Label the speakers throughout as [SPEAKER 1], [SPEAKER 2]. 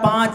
[SPEAKER 1] 5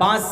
[SPEAKER 1] 5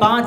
[SPEAKER 1] 5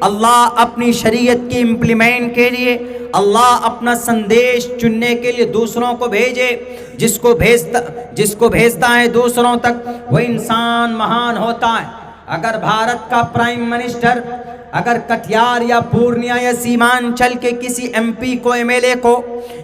[SPEAKER 1] اللہ اپنی شریعت کی امپلیمنٹ کے لیے، اللہ اپنا سندیش چننے کے لیے دوسروں کو بھیجے، جس کو بھیجتا ہے دوسروں تک، وہ انسان مہان ہوتا ہے۔ اگر بھارت کا پرائم منسٹر اگر کٹیہار یا پورنیا یا سیمانچل کے کسی ایم پی کو، ایم ایل اے کو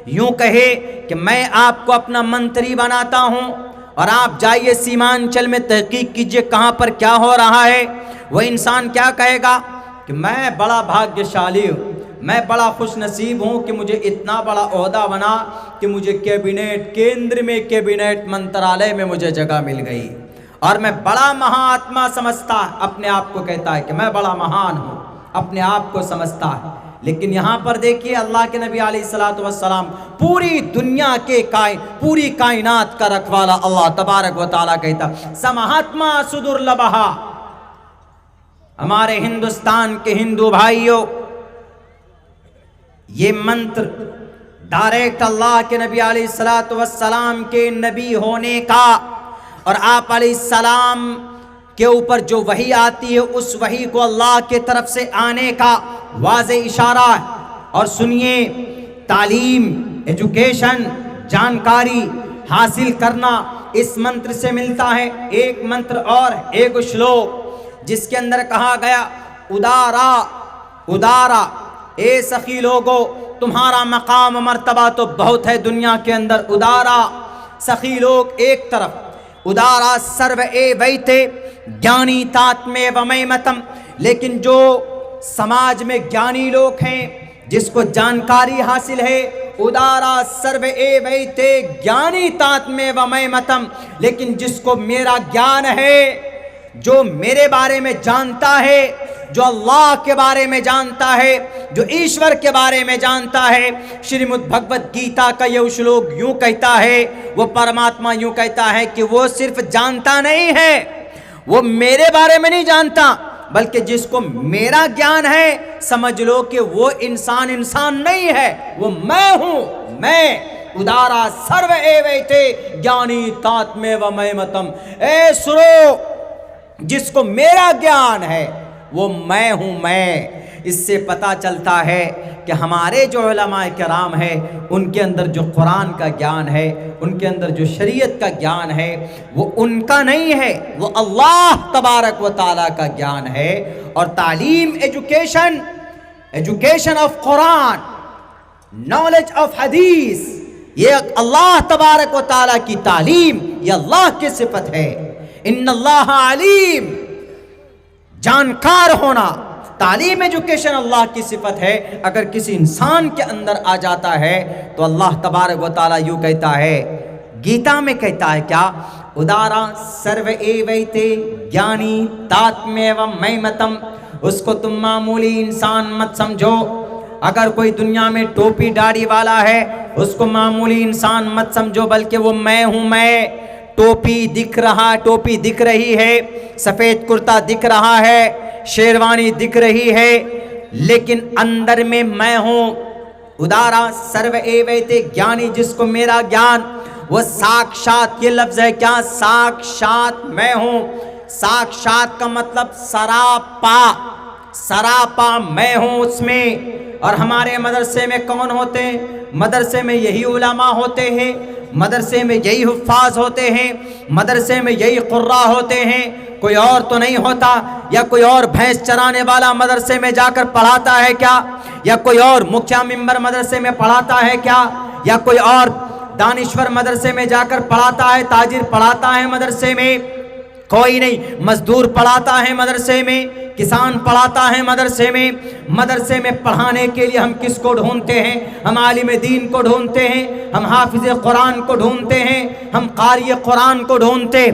[SPEAKER 1] یوں کہے کہ میں آپ کو اپنا منتری بناتا ہوں اور آپ جائیے سیمانچل میں تحقیق کیجئے کہاں پر کیا ہو رہا ہے، وہ انسان کیا کہے گا کہ میں بڑا بھاگیشالی ہوں، میں بڑا خوش نصیب ہوں کہ مجھے اتنا بڑا عہدہ بنا کہ مجھے کیبنٹ، کیندر میں کیبنٹ منترالیہ میں مجھے جگہ مل گئی، اور میں بڑا مہاتما سمجھتا ہے، اپنے آپ کو کہتا ہے کہ میں بڑا مہان ہوں، اپنے آپ کو سمجھتا ہے۔ لیکن یہاں پر دیکھیے اللہ کے نبی علیہ الصلوۃ والسلام پوری دنیا کے پوری کائنات کا رکھوالا اللہ تبارک و تعالیٰ کہتا سمہاتما سدرلبھا۔ ہمارے ہندوستان کے ہندو بھائیوں، یہ منتر ڈائریکٹ اللہ کے نبی علیہ الصلوۃ والسلام کے نبی ہونے کا اور آپ علیہ السلام کے اوپر جو وحی آتی ہے اس وحی کو اللہ کے طرف سے آنے کا واضح اشارہ ہے۔ اور سنیے، تعلیم، ایجوکیشن، جانکاری حاصل کرنا اس منتر سے ملتا ہے۔ ایک منتر اور ایک شلوک جس کے اندر کہا گیا ادارا ادارا، اے سخی لوگو تمہارا مقام و مرتبہ تو بہت ہے دنیا کے اندر، ادارا سخی لوگ ایک طرف، ادارا سرو اے ویتے گیانی تاتمے ومیمتم، لیکن جو سماج میں گیانی لوگ ہیں جس کو جانکاری حاصل ہے، ادارا سرو اے ویتے گیانی تاتمے ومیمتم، لیکن جس کو میرا گیان ہے، جو میرے بارے میں جانتا ہے، جو اللہ کے بارے میں جانتا ہے، جو ایشور کے بارے میں جانتا ہے، شریمد بھگوت گیتا کا یہ شلوک یوں کہتا ہے، وہ پرماتما یوں کہتا ہے کہ وہ صرف جانتا نہیں ہے، وہ میرے بارے میں نہیں جانتا، بلکہ جس کو میرا گیان ہے سمجھ لو کہ وہ انسان نہیں ہے، وہ میں ہوں، میں ادارا سرو اے ویتے گیانی تاتمے ومیمتم، اے سرو جس کو میرا گیان ہے وہ میں ہوں، میں۔ اس سے پتہ چلتا ہے کہ ہمارے جو علماء کرام ہیں ان کے اندر جو قرآن کا گیان ہے، ان کے اندر جو شریعت کا گیان ہے، وہ ان کا نہیں ہے، وہ اللہ تبارک و تعالیٰ کا گیان ہے۔ اور تعلیم، education of Quran, knowledge of حدیث، یہ اللہ تبارک و تعالیٰ کی تعلیم، یہ اللہ کی صفت ہے۔ ان اللہ علیم، جانکار ہونا، تعلیم، ایجوکیشن اللہ کی صفت ہے۔ اگر کسی انسان کے اندر آ جاتا ہے تو اللہ تبارک و تعالیٰ یوں کہتا ہے، گیتا میں کہتا ہے کیا، ادارا سرو اے ویتے گیانی تاتمے ومیمتم، اس کو تم معمولی انسان مت سمجھو۔ اگر کوئی دنیا میں ٹوپی داڑھی والا ہے اس کو معمولی انسان مت سمجھو، بلکہ وہ میں ہوں، میں۔ ٹوپی دکھ رہی ہے، سفید کرتا دکھ رہا ہے، شیروانی دکھ رہی ہے، لیکن اندر میں میں ہوں۔ ادارا سرو اے ویتے گیانی، جس کو میرا گیان، وہ ساکشات، یہ لفظ ہے کیا، ساکشات میں ہوں۔ ساکشات کا مطلب سراپا میں ہوں اس میں۔ اور ہمارے مدرسے میں کون ہوتے ہیں؟ مدرسے میں یہی علماء ہوتے ہیں، مدرسے میں یہی حفاظ ہوتے ہیں، مدرسے میں یہی قراء ہوتے ہیں، کوئی اور تو نہیں ہوتا۔ یا کوئی اور بھینس چرانے والا مدرسے میں جا کر پڑھاتا ہے کیا؟ یا کوئی اور مکھیا ممبر مدرسے میں پڑھاتا ہے کیا؟ یا کوئی اور دانشور مدرسے میں جا کر پڑھاتا ہے، تاجر پڑھاتا ہے مدرسے میں؟ کوئی نہیں۔ مزدور پڑھاتا ہے مدرسے میں، کسان پڑھاتا ہے مدرسے میں۔ مدرسے میں پڑھانے کے لیے ہم کس کو ڈھونڈتے ہیں؟ ہم عالم دین کو ڈھونڈتے ہیں، ہم حافظ قرآن کو ڈھونڈتے ہیں، ہم قاری قرآن کو ڈھونڈتے،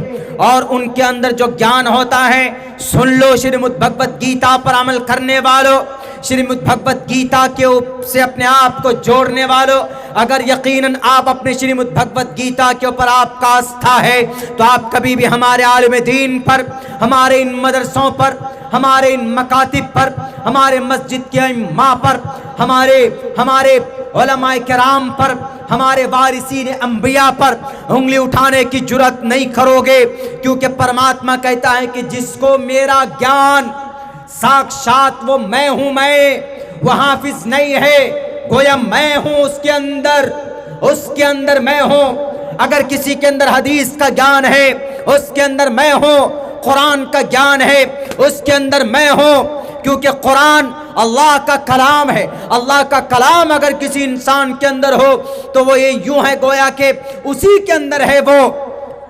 [SPEAKER 1] اور ان کے اندر جو گیان ہوتا ہے، سن لو شریمد بھگوت گیتا پر عمل کرنے والوں، شریمد بھگوت گیتا کے سے اپنے آپ کو جوڑنے والوں، اگر یقیناً آپ اپنے شریمد بھگوت گیتا کے اوپر آپ کا آستھا ہے تو آپ کبھی بھی ہمارے عالم دین پر، ہمارے ان مدرسوں پر، ہمارے ان مکاتب پر، ہمارے مسجد کے امام پر، ہمارے علماء کرام پر, ہمارے وارثین انبیاء پر انگلی اٹھانے کی جرات نہیں کرو گے, کیونکہ پرماتما کہتا ہے کہ جس کو میرا گیان ساکشات وہ میں ہوں, میں وہ حافظ نہیں ہے, گویا میں ہوں اس کے اندر میں ہوں. اگر کسی کے اندر حدیث کا گیان ہے اس کے اندر میں ہوں, قرآن کا گیان ہے اس کے اندر میں ہوں, کیونکہ قرآن اللہ کا کلام ہے. اللہ کا کلام اگر کسی انسان کے اندر ہو تو وہ یہ یوں ہے گویا کہ اسی کے اندر ہے,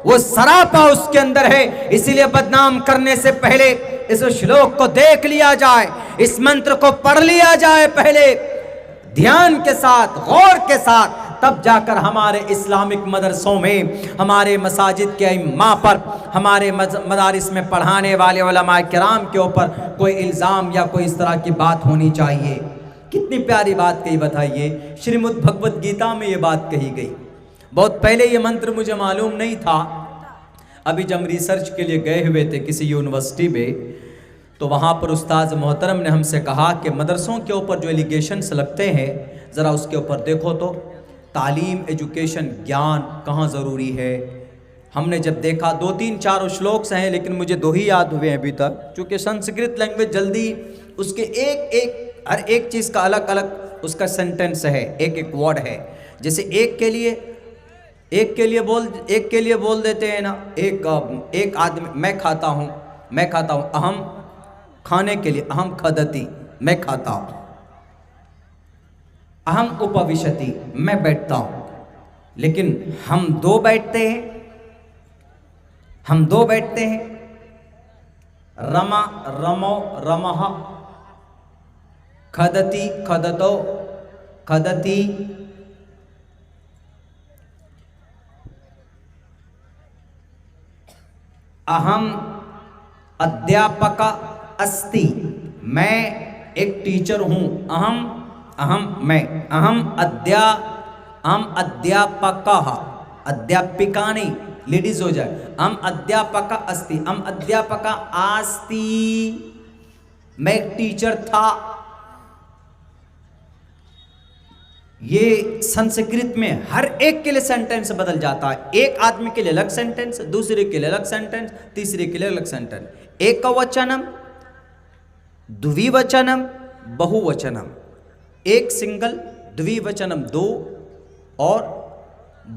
[SPEAKER 1] وہ سراپا اس کے اندر ہے. اسی لیے بدنام کرنے سے پہلے اس شلوک کو دیکھ لیا جائے, اس منتر کو پڑھ لیا جائے پہلے دھیان کے ساتھ, غور کے ساتھ, تب جا کر ہمارے اسلامک مدرسوں میں, ہمارے مساجد کے ائمہ پر, ہمارے مدارس میں پڑھانے والے علماء کرام کے اوپر کوئی الزام یا کوئی اس طرح کی بات ہونی چاہیے. کتنی پیاری بات کہی بتائیے, شریمد بھگوت گیتا میں یہ بات کہی گئی. بہت پہلے یہ منتر مجھے معلوم نہیں تھا, ابھی جب ہم ریسرچ کے لیے گئے ہوئے تھے کسی یونیورسٹی میں, تو وہاں پر استاذ محترم نے ہم سے کہا کہ مدرسوں کے اوپر جو ایلیگیشنز لگتے ہیں ذرا اس کے اوپر دیکھو تو تعلیم, ایجوکیشن, گیان کہاں ضروری ہے. ہم نے جب دیکھا 2-3-4 شلوکس ہیں, لیکن مجھے 2 ہی یاد ہوئے ہیں ابھی تک, چونکہ سنسکرت لینگویج جلدی اس کے ہر ایک چیز کا الگ الگ اس کا سینٹنس ہے, ایک ورڈ ہے. جیسے ایک کے لیے بول دیتے ہیں نا, ایک آدمی میں کھاتا ہوں, اہم کھانے کے لیے, اہم کھدتی میں کھاتا ہوں, اہم اپوشتی میں بیٹھتا ہوں. لیکن ہم دو بیٹھتے ہیں, رما رمو رمہ, کھدتی کھدتو کھدتی, اہم ادھیاپکا استی میں ایک ٹیچر ہوں, اہم ادھیاپکا, ادھیاپکا نہیں, لیڈیز ہو جائے, اہم ادھیاپکا استی, اہم ادھیاپکا آستی میں ایک ٹیچر تھا. یہ سنسکرت میں ہر ایک کے لیے سینٹنس بدل جاتا ہے. ایک آدمی کے لیے الگ سینٹنس, دوسرے کے لیے الگ سینٹنس, تیسرے کے لیے الگ سینٹنس. ایک وچنم, دوی وچنم, بہو وچنم. ایک سنگل, دوی وچنم 2 اور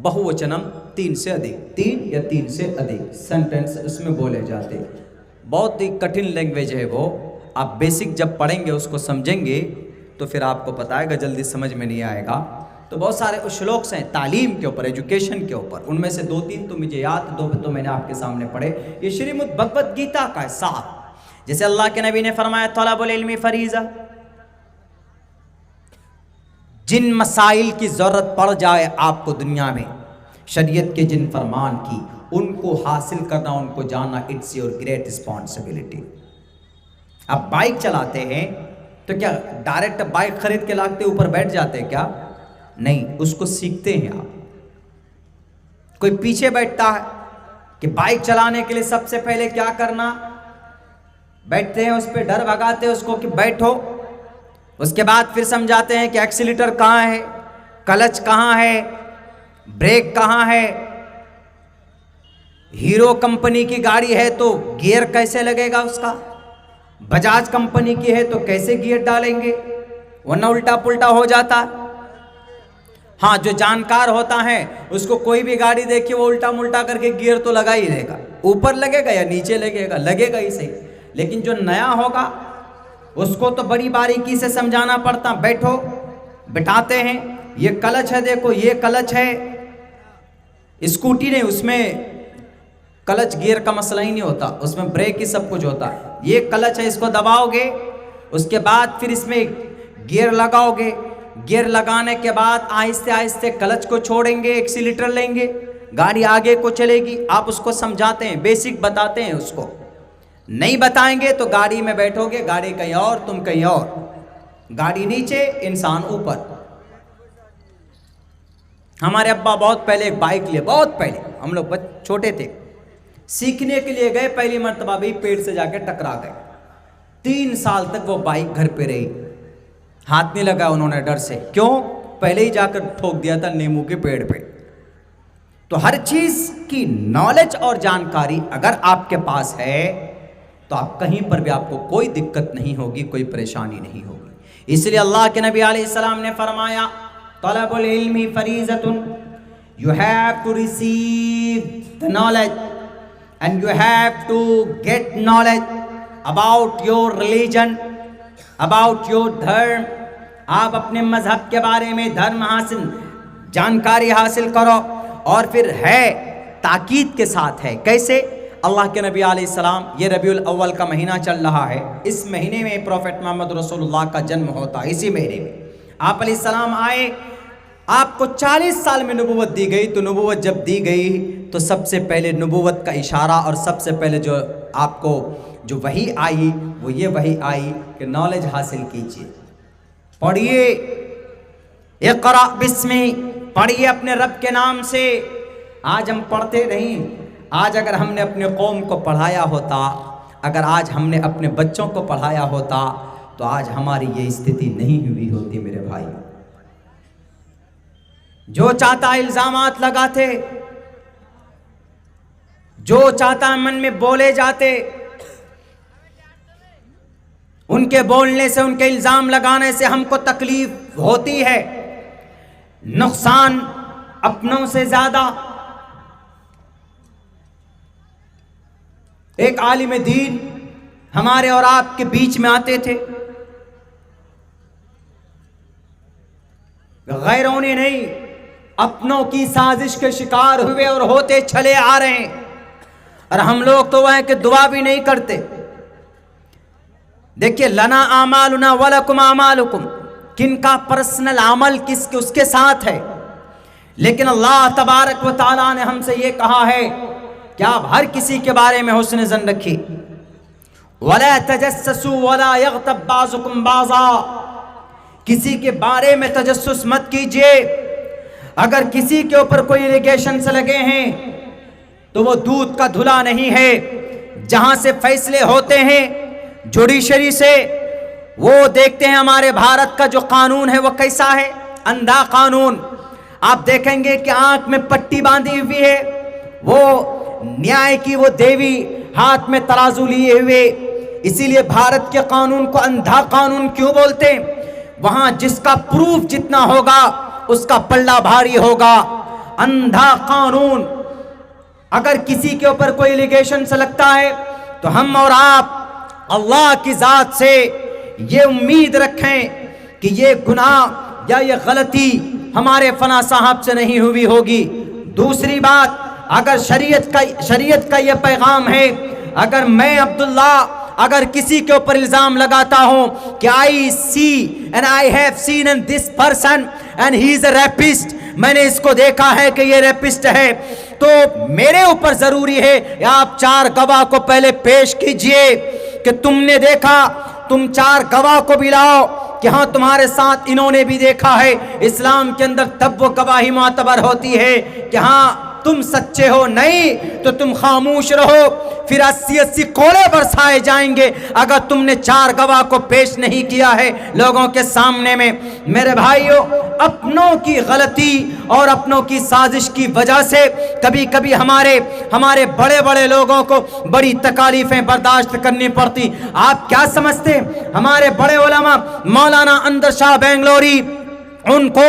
[SPEAKER 1] بہو وچنم 3 سے ادھک, 3 یا 3 سے ادھک سینٹنس اس میں بولے جاتے. بہت ہی کٹھن لینگویج ہے وہ, آپ بیسک جب پڑھیں گے اس کو سمجھیں گے تو پھر آپ کو پتہ آئے گا, جلدی سمجھ میں نہیں آئے گا. تو بہت سارے شلوکس ہیں تعلیم کے اوپر, ایجوکیشن کے اوپر, ان میں سے 2-3 تو مجھے یاد, 2 تو میں نے آپ کے سامنے پڑھے. یہ شریمد بھگوت گیتا کا ہے صاحب. جیسے اللہ کے نبی نے فرمایا طلب العلم فریضہ, جن مسائل کی ضرورت پڑ جائے آپ کو دنیا میں, شریعت کے جن فرمان کی, ان کو حاصل کرنا, ان کو جاننا, اٹس یور گریٹ رسپانسبلٹی. آپ بائک چلاتے ہیں تو کیا ڈائریکٹ بائک خرید کے لاتے اوپر بیٹھ جاتے ہیں کیا؟ نہیں, اس کو سیکھتے ہیں آپ. کوئی پیچھے بیٹھتا ہے کہ بائک چلانے کے لیے سب سے پہلے کیا کرنا, بیٹھتے ہیں اس پہ, ڈر بھگاتے ہیں اس کو کہ بیٹھو, اس کے بعد پھر سمجھاتے ہیں کہ ایکسیلیٹر کہاں ہے, کلچ کہاں ہے, بریک کہاں ہے. ہیرو کمپنی کی گاڑی ہے تو گیئر کیسے لگے گا اس کا, بجاج کمپنی کی ہے تو کیسے گیئر ڈالیں گے, ورنہ الٹا پلٹا ہو جاتا. ہاں, جو جانکار ہوتا ہے اس کو کوئی بھی گاڑی دیکھے وہ الٹا ملٹا کر کے گیئر تو لگا ہی دے گا, اوپر لگے گا یا نیچے لگے گا ہی صحیح. لیکن جو نیا ہوگا اس کو تو بڑی باریکی سے سمجھانا پڑتا. بیٹھو, بٹھاتے ہیں, یہ کلچ ہے, دیکھو یہ کلچ ہے. اسکوٹی نہیں, اس میں کلچ گیئر کا مسئلہ ہی نہیں ہوتا, اس میں بریک ہی سب کچھ ہوتا ہے. یہ کلچ ہے, اس کو دباؤ گے, اس کے بعد پھر اس میں گیئر لگاؤ گے. گیئر لگانے کے بعد آہستہ آہستہ کلچ کو چھوڑیں گے, ایکسیلیٹر لیں گے, گاڑی آگے کو چلے گی. آپ اس کو سمجھاتے ہیں, بیسک بتاتے ہیں. اس کو نہیں بتائیں گے تو گاڑی میں بیٹھو گے, گاڑی کہیں اور تم کہیں اور, گاڑی نیچے انسان اوپر. ہمارے ابا بہت پہلے ایک بائک لیے, بہت پہلے, ہم لوگ چھوٹے تھے, سیکھنے کے لیے گئے. پہلی مرتبہ بھی پیڑ سے جا کے ٹکرا گئے. 3 سال تک وہ بائک گھر پہ رہی, ہاتھ نہیں لگا انہوں نے ڈر سے. کیوں؟ پہلے ہی جا کر ٹھوک دیا تھا نیمو کے پیڑ پہ۔ تو ہر چیز کی نالج اور جانکاری اگر آپ کے پاس ہے تو آپ کہیں پر بھی آپ کو کوئی دقت نہیں ہوگی، کوئی پریشانی نہیں ہوگی۔ اس لیے اللہ کے نبی علیہ السلام نے فرمایا طلب العلم فریضۃ، you have to receive the knowledge and you have to get knowledge about your religion, about your dharm۔ آپ اپنے مذہب کے بارے میں دھرم حاصل جانکاری حاصل کرو، اور پھر ہے تاکید کے ساتھ ہے۔ کیسے؟ اللہ کے نبی علیہ السلام، یہ ربیع الاول کا مہینہ چل رہا ہے، اس مہینے میں پروفیٹ محمد رسول اللہ کا جنم ہوتا ہے، اسی مہینے میں آپ علیہ السلام آئے۔ آپ کو 40 سال میں نبوت دی گئی، تو نبوت جب دی گئی تو سب سے پہلے نبوت کا اشارہ اور سب سے پہلے جو آپ کو جو وحی آئی وہ یہ وحی آئی کہ نالج حاصل کیجئے، پڑھیے، اقرأ بسمی، پڑھیے اپنے رب کے نام سے۔ آج ہم پڑھتے نہیں۔ آج اگر ہم نے اپنے قوم کو پڑھایا ہوتا، اگر آج ہم نے اپنے بچوں کو پڑھایا ہوتا تو آج ہماری یہ استھتی نہیں ہوئی ہوتی میرے بھائی۔ جو چاہتا الزامات لگاتے، جو چاہتا من میں بولے جاتے، ان کے بولنے سے، ان کے الزام لگانے سے ہم کو تکلیف ہوتی ہے، نقصان اپنوں سے زیادہ۔ ایک عالم دین ہمارے اور آپ کے بیچ میں آتے تھے، غیروں نے نہیں، اپنوں کی سازش کے شکار ہوئے اور ہوتے چلے آ رہے ہیں، اور ہم لوگ تو وہ ہیں کہ دعا بھی نہیں کرتے۔ دیکھیے، لنا اعمالنا ولکم اعمالکم، کن کا پرسنل عمل اس کے ساتھ ہے، لیکن اللہ تبارک و تعالیٰ نے ہم سے یہ کہا ہے کہ آپ ہر کسی کے بارے میں حسن ظن رکھیے۔ وَلَا تَجَسَّسُوا وَلَا يَغْتَبْ بَعْضُكُمْ بَعْضًا، کسی کے بارے میں تجسس مت کیجئے۔ اگر کسی کے اوپر کوئی الیگیشن سے لگے ہیں تو وہ دودھ کا دھلا نہیں ہے۔ جہاں سے فیصلے ہوتے ہیں جوڈیشری سے، وہ دیکھتے ہیں ہمارے بھارت کا جو قانون ہے وہ کیسا ہے، اندھا قانون۔ آپ دیکھیں گے کہ آنکھ میں پٹی باندھی ہوئی ہے، وہ نیائے کی وہ دیوی ہاتھ میں ترازو لیے ہوئے۔ اسی لیے بھارت کے قانون کو اندھا قانون کیوں بولتے ہیں؟ وہاں جس کا پروف جتنا ہوگا اس کا پلہ بھاری ہوگا۔ اندھا قانون۔ اگر کسی کے اوپر کوئی الیگیشن سے لگتا ہے تو ہم اور آپ اللہ کی ذات سے یہ امید رکھیں کہ یہ گناہ یا یہ غلطی ہمارے فلاں صاحب سے نہیں ہوئی ہوگی۔ دوسری بات، اگر شریعت کا یہ پیغام ہے، اگر میں عبداللہ اگر کسی کے اوپر الزام لگاتا ہوں کہ I see and I have seen this person and he is a rapist، میں نے اس کو دیکھا ہے کہ یہ ریپسٹ ہے، تو میرے اوپر ضروری ہے کہ آپ 4 گواہ کو پہلے پیش کیجئے کہ تم نے دیکھا، تم 4 گواہ کو بھی لاؤ کہ ہاں تمہارے ساتھ انہوں نے بھی دیکھا ہے۔ اسلام کے اندر تب وہ گواہی معتبر ہوتی ہے کہ ہاں تم سچے ہو، نہیں تو تم خاموش رہو، پھر 80 کولے برسائے جائیں گے اگر تم نے 4 گواہ کو پیش نہیں کیا ہے لوگوں کے سامنے میں۔ میرے بھائیوں، اپنوں کی غلطی اور اپنوں کی سازش کی وجہ سے کبھی کبھی ہمارے بڑے بڑے لوگوں کو بڑی تکالیفیں برداشت کرنی پڑتی۔ آپ کیا سمجھتے ہمارے بڑے علماء مولانا اندر شاہ بنگلوری، ان کو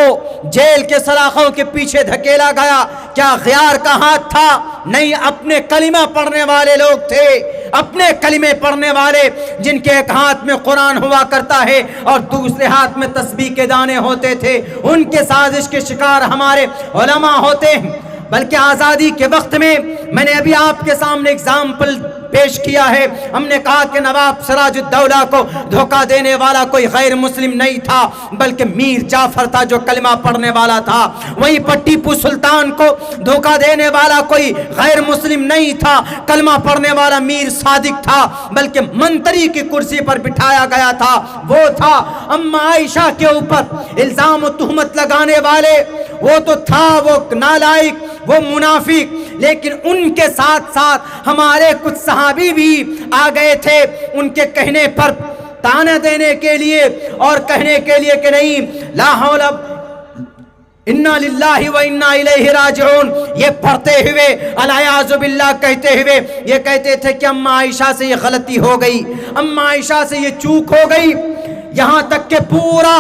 [SPEAKER 1] جیل کے سلاخوں کے پیچھے دھکیلا گیا، کیا غیار کا ہاتھ تھا؟ نہیں، اپنے کلمہ پڑھنے والے لوگ تھے، اپنے کلمے پڑھنے والے، جن کے ایک ہاتھ میں قرآن ہوا کرتا ہے اور دوسرے ہاتھ میں تسبیح کے دانے ہوتے تھے۔ ان کے سازش کے شکار ہمارے علماء ہوتے ہیں۔ بلکہ آزادی کے وقت میں نے ابھی آپ کے سامنے اگزامپل پیش کیا ہے، ہم نے کہا کہ نواب سراج الدولہ کو دھوکہ دینے والا کوئی غیر مسلم نہیں تھا بلکہ میر جعفر تھا جو کلمہ پڑھنے والا تھا۔ وہیں پر ٹیپو سلطان کو دھوکہ دینے والا کوئی غیر مسلم نہیں تھا، کلمہ پڑھنے والا میر صادق تھا، بلکہ منتری کی کرسی پر بٹھایا گیا تھا وہ تھا۔ اما عائشہ کے اوپر الزام و تہمت لگانے والے وہ تو تھا، وہ نالائق، وہ منافق، لیکن ان کے ساتھ ساتھ ہمارے کچھ صحابی بھی آ گئے تھے ان کے کہنے پر طعنہ دینے کے لیے اور کہنے کے لیے کہ نہیں، لا حول انا للہ و انا الیہ راجعون، یہ پڑھتے ہوئے الیاذ باللہ کہتے ہوئے یہ کہتے تھے کہ اماں عائشہ سے یہ غلطی ہو گئی، اماں عائشہ سے یہ چوک ہو گئی، یہاں تک کہ پورا